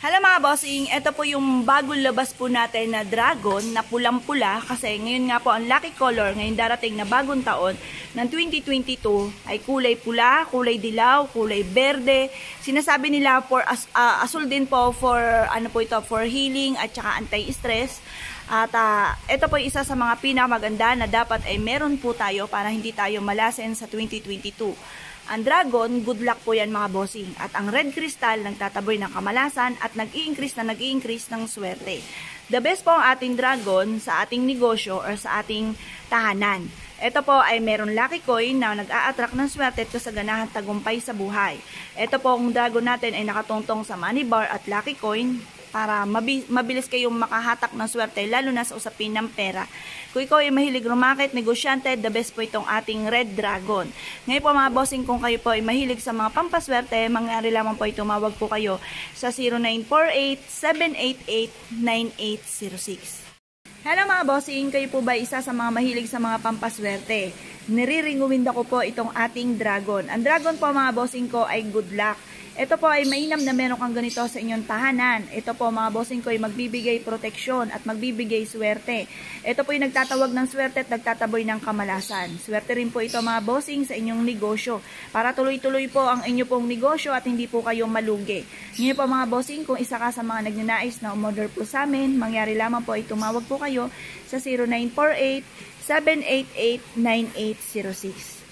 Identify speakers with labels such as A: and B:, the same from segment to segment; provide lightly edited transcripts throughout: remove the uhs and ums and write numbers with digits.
A: Hello mga bossing, ito po yung bagong labas po natin na dragon na pulang-pula kasi ngayon nga po ang lucky color ngayon darating na bagong taon ng 2022 ay kulay pula, kulay dilaw, kulay berde. Sinasabi nila for asul din po for for healing at saka anti-stress. At ito po isa sa mga pinakamaganda na dapat ay meron po tayo para hindi tayo malasen sa 2022. Ang dragon, good luck po yan mga bossing. At ang red crystal, nagtataboy ng kamalasan at nag-i-increase ng swerte. The best po ang ating dragon sa ating negosyo or sa ating tahanan. Ito po ay meron lucky coin na nag-a-attract ng swerte at kasaganahan tagumpay sa buhay. Ito po ang dragon natin ay nakatungtong sa money bar at lucky coin para mabilis kayong makahatak ng swerte lalo na sa usapin ng pera. Kung ikaw ay mahilig rumakit, negosyante, the best po itong ating red dragon. Ngayon po mga bossing, kung kayo po ay mahilig sa mga pampaswerte, mangyari lamang po ay tumawag po kayo sa 0948-788-9806. Hello mga bossing, kayo po ba isa sa mga mahilig sa mga pampaswerte? Niriringuwind ako po itong ating dragon. Ang dragon po mga bossing ko ay good luck. Ito po ay mainam na meron kang ganito sa inyong tahanan. Ito po mga bossing ko ay magbibigay proteksyon at magbibigay swerte. Ito po ay nagtatawag ng swerte at nagtataboy ng kamalasan. Swerte rin po ito mga bossing sa inyong negosyo. Para tuloy-tuloy po ang inyo pong negosyo at hindi po kayo malugi. Ngayon po mga bossing, kung isa ka sa mga nagnanais na umorder po sa amin, mangyari lamang po ay tumawag po kayo sa 0948-788-9806.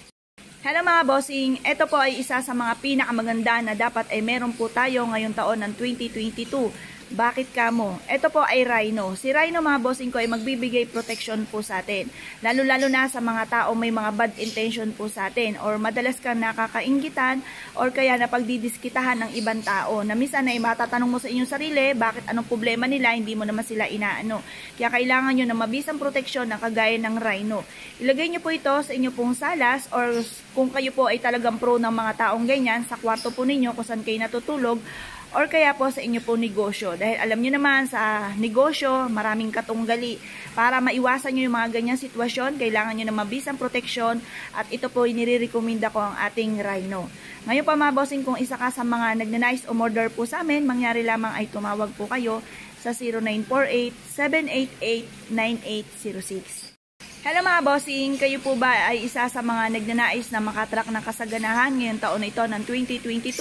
A: Hello mga bossing, ito po ay isa sa mga pinakamaganda na dapat ay meron po tayo ngayong taon ng 2022. Bakit kamo? Ito po ay rhino. Si rhino mga bossing ko ay magbibigay protection po sa atin. Lalo-lalo na sa mga tao may mga bad intention po sa atin or madalas kang nakakainggitan or kaya napagdidiskitahan ng ibang tao na minsan ay matatanong mo sa inyong sarili bakit anong problema nila, hindi mo naman sila inaano. Kaya kailangan nyo ng mabisang protection na kagaya ng rhino. Ilagay nyo po ito sa inyo pong salas or kung kayo po ay talagang pro ng mga taong ganyan sa kwarto po ninyo kung saan kayo natutulog or kaya po sa inyo po negosyo. Dahil alam nyo naman sa negosyo, maraming katunggali. Para maiwasan nyo yung mga ganyang sitwasyon, kailangan nyo ng mabisang proteksyon at ito po inire-recommenda ko ang ating rhino. Ngayon pa mga bossing, kung isa ka sa mga nagnanais umorder po sa amin, mangyari lamang ay tumawag po kayo sa 0948-788-9806. Hello mga bossing, kayo po ba ay isa sa mga nagnanais na makatrack ng kasaganahan ngayong taon na ito ng 2022?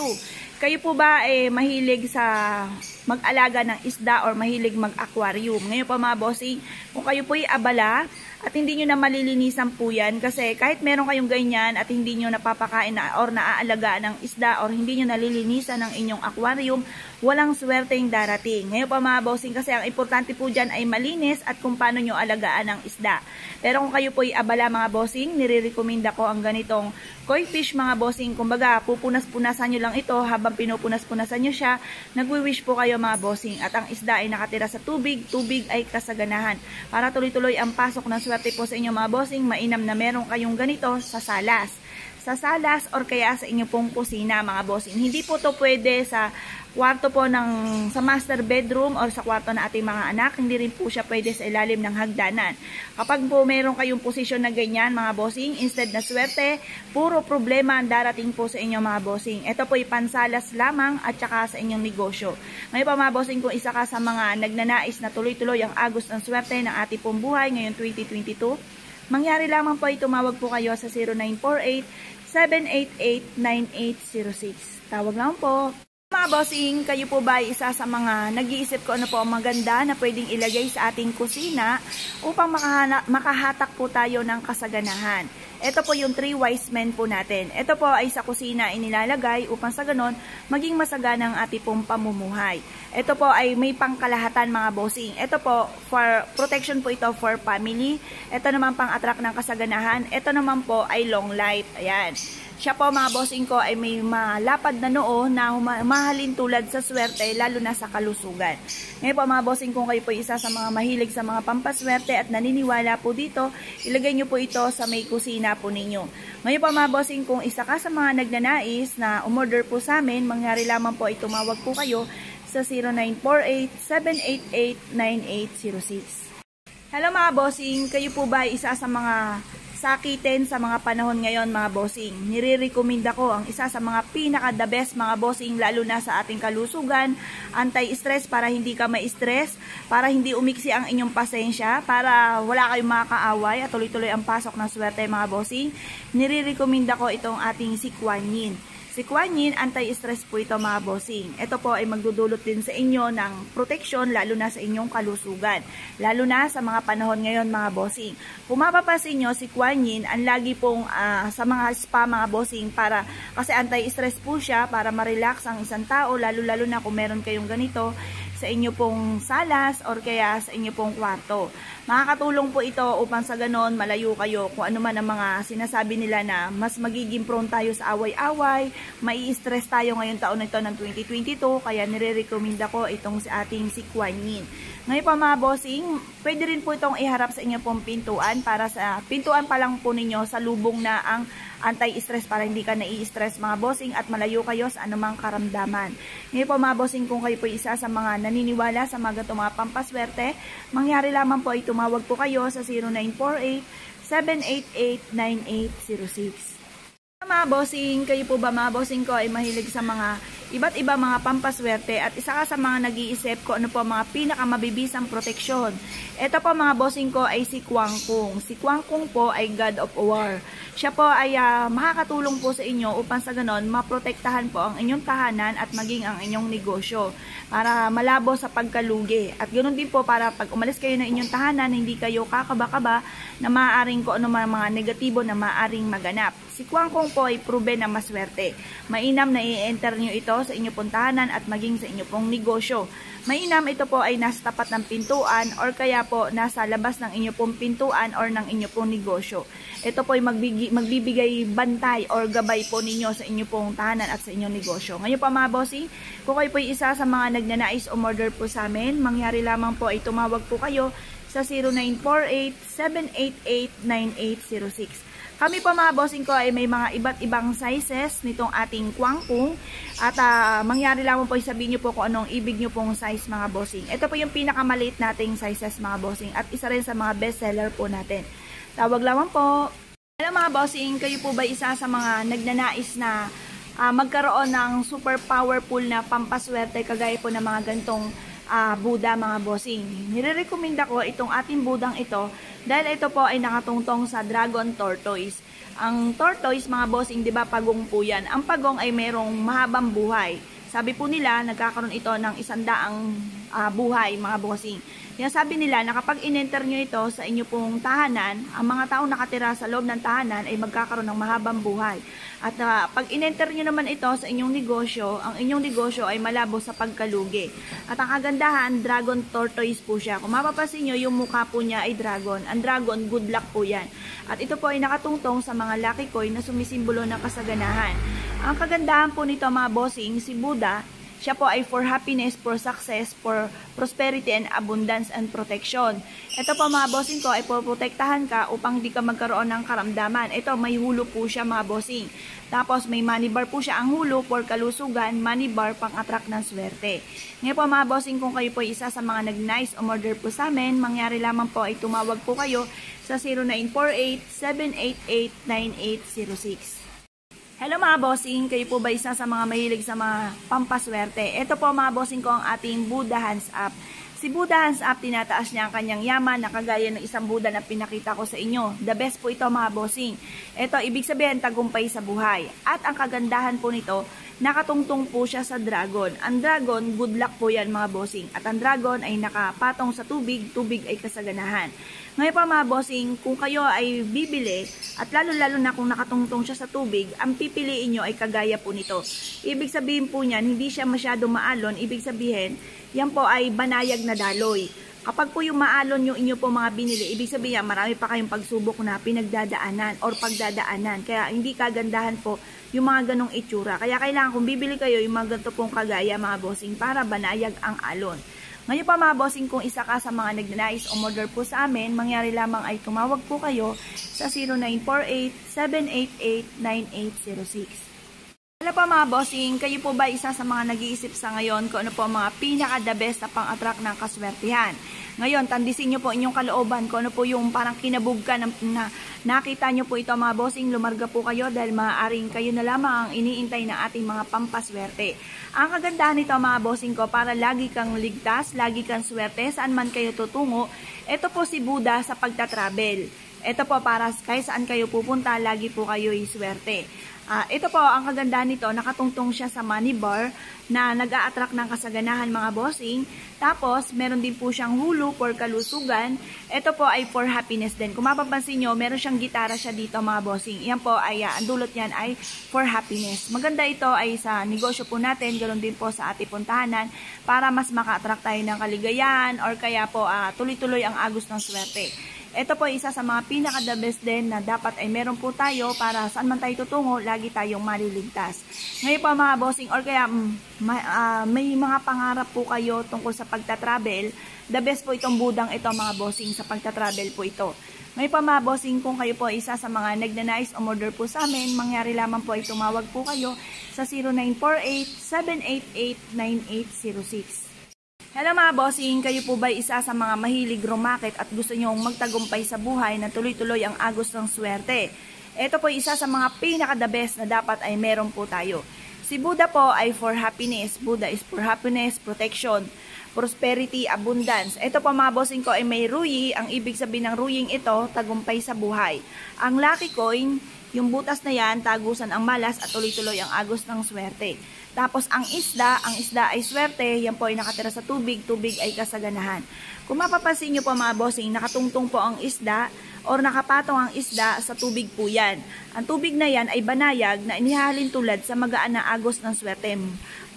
A: Kayo po ba ay mahilig sa mag-alaga ng isda or mahilig mag-aquarium? Ngayon po mga bossing, kung kayo po ay abala at hindi nyo na malilinisan po yan kasi kahit meron kayong ganyan at hindi nyo napapakain na or naaalagaan ng isda or hindi nyo nalilinisan ng inyong aquarium, walang swerteng darating. Ngayon pa mga bossing, kasi ang importante po dyan ay malinis at kung paano nyo alagaan ng isda. Pero kung kayo po ay abala mga bossing, nire-recommenda ko ang ganitong koi fish mga bossing. Kumbaga, pupunas-punasan nyo lang ito habang pinupunas-punasan nyo siya, nagwi-wish po kayo mga bossing at ang isda ay nakatira sa tubig, tubig ay kasaganahan. Para tuloy-tuloy ang pasok ng swerte po sa inyo mga bossing, mainam na meron kayong ganito sa salas. Sa salas or kaya sa inyo pong kusina mga bossing. Hindi po to pwede sa kwarto po sa master bedroom or sa kwarto ng ating mga anak. Hindi rin po siya pwede sa ilalim ng hagdanan. Kapag po meron kayong posisyon na ganyan mga bossing, instead na swerte, puro problema ang darating po sa inyo mga bossing. Ito po ay pansalas lamang at saka sa inyong negosyo. Ngayon pa mga bossing, kung isa ka sa mga nagnanais na tuloy-tuloy ang agos ng swerte ng ating pong buhay ngayong 2022, mangyari lamang po ay tumawag po kayo sa 0948-788-9806. Tawag lang po. Mga bossing, kayo po ba ay isa sa mga nag-iisip ko ano po ang maganda na pwedeng ilagay sa ating kusina upang makahatak po tayo ng kasaganahan? Ito po yung 3 wise men po natin. Ito po ay sa kusina inilalagay upang sa ganon maging masagana ang ating pong pamumuhay. Ito po ay may pangkalahatan mga bossing. Ito po for protection po ito for family. Ito naman pang attract ng kasaganahan. Ito naman po ay long life. Ayan. Siya po mga bossing ko ay may malapad na noo na mahalin tulad sa swerte lalo na sa kalusugan. Ngayon po mga bossing, kung kayo po isa sa mga mahilig sa mga pampaswerte at naniniwala po dito, ilagay nyo po ito sa may kusina po ninyo. Ngayon po mga bossing, kung isa ka sa mga nagnanais na umorder po sa amin, mangyari lamang po ay tumawag po kayo sa 0948-788-9806. Hello mga bossing, kayo po ba isa sa mga sakitin sa mga panahon ngayon mga bossing. Nire-recommend ako ang isa sa mga pinaka-the best mga bossing, lalo na sa ating kalusugan, anti-stress para hindi ka ma-stress, para hindi umiksi ang inyong pasensya, para wala kayong makakaaway at tuloy-tuloy ang pasok ng swerte mga bossing. Nire-recommend ako itong ating si Kuan Yin. Si Kuan Yin, anti-stress po ito mga bossing. Ito po ay magdudulot din sa inyo ng proteksyon lalo na sa inyong kalusugan. Lalo na sa mga panahon ngayon mga bossing. Kung mapapansin nyo, si Kuan Yin, ang lagi pong sa mga spa mga bossing kasi anti-stress po siya para ma-relax ang isang tao. Lalo na kung meron kayong ganito sa inyo pong salas or kaya sa inyo pong kwarto. Makakatulong po ito upang sa ganon malayo kayo kung ano man ang mga sinasabi nila na mas magiging prone tayo sa away-away, mai-stress tayo ngayong taon na ito ng 2022, kaya nire-recommend ako itong si ating si Kuan Yin. Ngayon pa mga bossing, pwede rin po itong iharap sa inyo pong pintuan para sa pintuan pa lang po ninyo sa lubong na ang anti-stress para hindi ka nai-stress mga bossing at malayo kayo sa anumang karamdaman. Ngayon po mga bossing, kung kayo po isa sa mga naniniwala sa mga ganitong mga pampaswerte, mangyari lamang po ay tumawag po kayo sa 0948-788-9806. Mga bossing, kayo po ba mga bossing ko ay mahilig sa mga iba't iba mga pampaswerte at isa ka sa mga nag-iisip ko ano po mga pinakamabibisang proteksyon. Ito po mga bossing ko ay si Kwang Kung. Si Kwang Kung po ay God of War. Siya po ay makakatulong po sa inyo upang sa ganon maprotektahan po ang inyong tahanan at maging ang inyong negosyo para malabo sa pagkalugi. At ganoon din po para pag umalis kayo ng inyong tahanan, hindi kayo kakaba-kaba na maaaring ko ano mga negatibo na maaaring maganap. Si Kwang Kung po ay proven na maswerte. Mainam na i-enter nyo ito sa inyong pong tahanan at maging sa inyong pong negosyo. Mainam ito po ay nasa tapat ng pintuan or kaya po nasa labas ng inyong pong pintuan or ng inyong pong negosyo. Ito po ay magbibigay bantay or gabay po ninyo sa inyong pong tahanan at sa inyong negosyo. Ngayon po mga bossing, kung kayo po ay isa sa mga nagnanais o order po sa amin, mangyari lamang po ay tumawag po kayo sa 0948-788-9806. Kami po mga bossing ko ay may mga iba't ibang sizes nitong ating Kwang Kung at mangyari lamang po sabihin nyo po kung anong ibig nyo pong size mga bossing. Ito po yung pinakamaliit nating sizes mga bossing at isa rin sa mga best seller po natin. Tawag lamang po. Hello mga bossing, kayo po ba isa sa mga nagnanais na magkaroon ng super powerful na pampaswerte kagaya po ng mga gantong Buddha mga bossing? Nire-recommend ako itong ating Budang ito dahil ito po ay nakatungtong sa Dragon Tortoise. Ang tortoise mga bossing, di ba pagong po yan? Ang pagong ay merong mahabang buhay. Sabi po nila, nagkakaroon ito ng 100 buhay mga bossing. Kaya sabi nila na kapag in-enter nyo ito sa inyo pong tahanan, ang mga taong nakatira sa loob ng tahanan ay magkakaroon ng mahabang buhay. At pag in-enter nyo naman ito sa inyong negosyo, ang inyong negosyo ay malabo sa pagkalugi. At ang kagandahan, Dragon Tortoise po siya. Kung mapapansin nyo, yung mukha po niya ay dragon. Ang dragon, good luck po yan. At ito po ay nakatungtong sa mga lucky coin na sumisimbolo ng kasaganahan. Ang kagandahan po nito mga bossing, si Buddha, siya po ay for happiness, for success, for prosperity and abundance and protection. Ito po mga bossing ko ay poprotektahan ka upang di ka magkaroon ng karamdaman. Ito may hulo po siya mga bossing. Tapos may money bar po siya ang hulo for kalusugan, money bar pang attract ng swerte. Ngayon po mga bossing, kung kayo po isa sa mga nag-nice o order po sa amin, mangyari lamang po ay tumawag po kayo sa 0948-788-9806. Hello mga bossing, kayo po ba isa sa mga mahilig sa mga pampaswerte? Ito po mga bossing ko ang ating Buddha Hands Up. Si Buddha Hands Up, tinataas niya ang kanyang yaman na kagaya ng isang Buddha na pinakita ko sa inyo. The best po ito mga bossing. Ito, ibig sabihin tagumpay sa buhay. At ang kagandahan po nito, nakatungtong po siya sa dragon. Ang dragon, good luck po yan mga bossing. At ang dragon ay nakapatong sa tubig, tubig ay kasaganahan. Ngayon pa mga bossing, kung kayo ay bibili, at lalo-lalo na kung nakatungtong siya sa tubig, ang pipiliin nyo ay kagaya po nito. Ibig sabihin po niyan, hindi siya masyado maalon. Ibig sabihin, yan po ay banayag na daloy. Kapag po yung maalon yung inyo po mga binili, ibig sabihin marami pa kayong pagsubok na pinagdadaanan or pagdadaanan. Kaya hindi kagandahan po yung mga ganong itsura. Kaya kailangan kung bibili kayo yung mga ganito pong kagaya mga bossing para banayag ang alon. Ngayon pa mga bossing, kung isa ka sa mga nagnanais o order po sa amin, mangyari lamang ay tumawag po kayo sa 0948-788-9806. Hello po mga bossing, kayo po ba isa sa mga nag-iisip sa ngayon kung ano po ang mga pinaka-the best na pang-attract ng kaswertihan? Ngayon, tandisin nyo po inyong kalooban kung ano po yung parang kinabog ka na Nakita nyo po ito mga bossing, lumarga po kayo dahil maaaring kayo na lamang ang iniintay ng ating mga pampaswerte. Ang kagandahan nito mga bossing ko, para lagi kang ligtas, lagi kang swerte, saan man kayo tutungo, ito po si Buddha sa pagtatravel. Ito po para kahit saan kayo pupunta, lagi po kayo swerte. Ito po, ang kagandahan nito, nakatungtong siya sa money bar na nag-a-attract ng kasaganahan mga bossing. Tapos, meron din po siyang hulu for kalusugan. Ito po ay for happiness din. Kung mapapansin nyo, meron siyang gitara siya dito mga bossing. Yan po ay, ang dulot yan ay for happiness. Maganda ito ay sa negosyo po natin, ganoon din po sa ating puntahanan para mas maka-attract tayo ng kaligayahan or kaya po tuloy-tuloy ang agos ng swerte. Ito po isa sa mga pinaka-the best din na dapat ay meron po tayo para saan man tayo tutungo, lagi tayong maliligtas. Ngayon po mga bossing, or kaya may mga pangarap po kayo tungkol sa pagta-travel, the best po itong budang ito mga bossing sa pagta-travel po ito. Ngayon po mga bossing, kung kayo po isa sa mga nagnanais umorder po sa amin, mangyari lamang po ay tumawag po kayo sa 0948-788-9806. Hello mga bossing, kayo po ba isa sa mga mahilig rumakit at gusto nyong magtagumpay sa buhay na tuloy-tuloy ang agos ng swerte? Ito po isa sa mga pinaka-the best na dapat ay meron po tayo. Si Buddha po ay for happiness. Buddha is for happiness, protection, prosperity, abundance. Ito po mga bossing ko ay may ruyi. Ang ibig sabihin ng ruying ito, tagumpay sa buhay. Ang lucky coin, yung butas na yan, tagusan ang malas at tuloy-tuloy ang agos ng swerte. Tapos ang isda ay swerte, yan po ay nakatira sa tubig, tubig ay kasaganahan. Kung mapapansin nyo po mga bossing, nakatungtong po ang isda or nakapatong ang isda sa tubig po yan. Ang tubig na yan ay banayag na inihalin tulad sa magaan na agos ng swerte.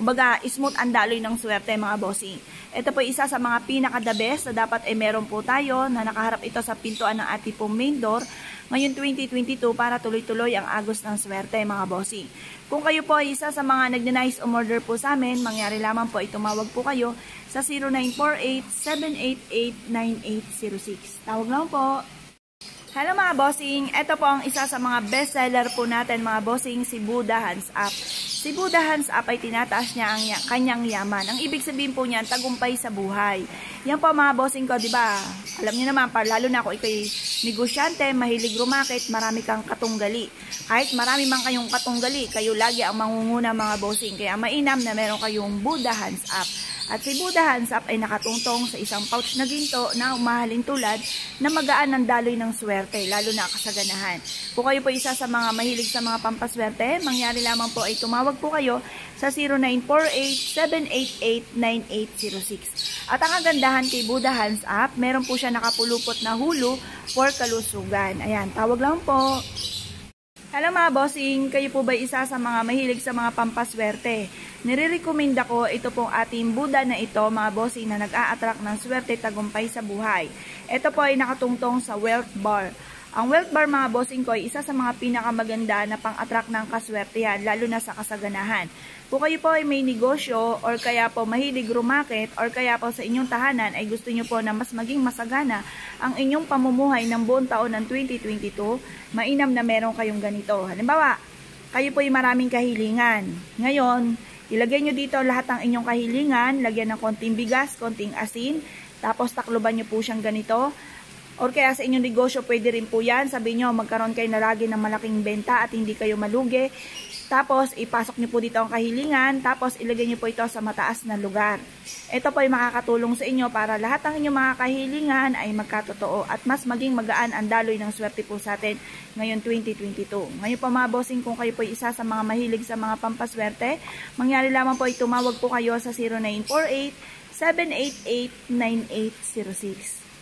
A: Kumbaga, smooth ang daloy ng swerte mga bossing. Ito po isa sa mga pinaka-the best na dapat ay meron po tayo na nakaharap ito sa pintuan ng ating pong main door ngayon 2022 para tuloy-tuloy ang agos ng swerte mga bossing. Kung kayo po ay isa sa mga nagnanais umorder po sa amin, mangyari lamang po ay tumawag po kayo sa 0948-788-9806. Tawag lang po. Hello mga bossing, ito po ang isa sa mga bestseller po natin mga bossing, si Buddha Hands Up. Si Buddha Hands Up ay tinataas niya ang kanyang yaman. Ang ibig sabihin po niyan, tagumpay sa buhay. Yan po mga bossing ko, di ba? Alam niyo naman, lalo na ako ikay negosyante, mahilig rumakit, marami kang katunggali. Kahit marami man kayong katunggali, kayo lagi ang mangunguna mga bossing. Kaya mainam na meron kayong Buddha Hands Up. At si Buddha Hands Up ay nakatungtong sa isang pouch na ginto na umahalin tulad na magaan ng daloy ng swerte, lalo na kasaganahan. Kung kayo po isa sa mga mahilig sa mga pampaswerte, mangyari lamang po ay tumawag po kayo sa 0948-788-9806. At ang kagandahan kay Buddha Hands Up, meron po siya nakapulupot na hulu for kalusugan. Ayan, tawag lang po. Hello mga bossing, kayo po ba isa sa mga mahilig sa mga pampaswerte? Nire-recommend ako ito pong ating Buddha na ito mga bossing na nag-a-attract ng swerte tagumpay sa buhay. Ito po ay nakatungtong sa wealth bar. Ang wealth bar mga bossing ko ay isa sa mga pinakamaganda na pang-attract ng kaswertehan lalo na sa kasaganahan. Kung kayo po ay may negosyo or kaya po mahilig rumakit or kaya po sa inyong tahanan ay gusto nyo po na mas maging masagana ang inyong pamumuhay ng buong taon ng 2022, mainam na meron kayong ganito. Halimbawa, kayo po ay maraming kahilingan. Ngayon, ilagay nyo dito lahat ng inyong kahilingan, lagyan ng konting bigas, konting asin, tapos takloban nyo po siyang ganito. Or kaya sa inyong negosyo, pwede rin po yan. Sabi nyo, magkaroon kayo na lagi ng malaking benta at hindi kayo malugi. Tapos, ipasok nyo po dito ang kahilingan. Tapos, ilagay nyo po ito sa mataas na lugar. Ito po ay makakatulong sa inyo para lahat ng inyong mga kahilingan ay magkatotoo at mas maging magaan ang daloy ng swerte po sa atin ngayon 2022. Ngayon po mga bossing, kung kayo po isa sa mga mahilig sa mga pampaswerte, mangyari lamang po ay tumawag po kayo sa 0948-788-9806.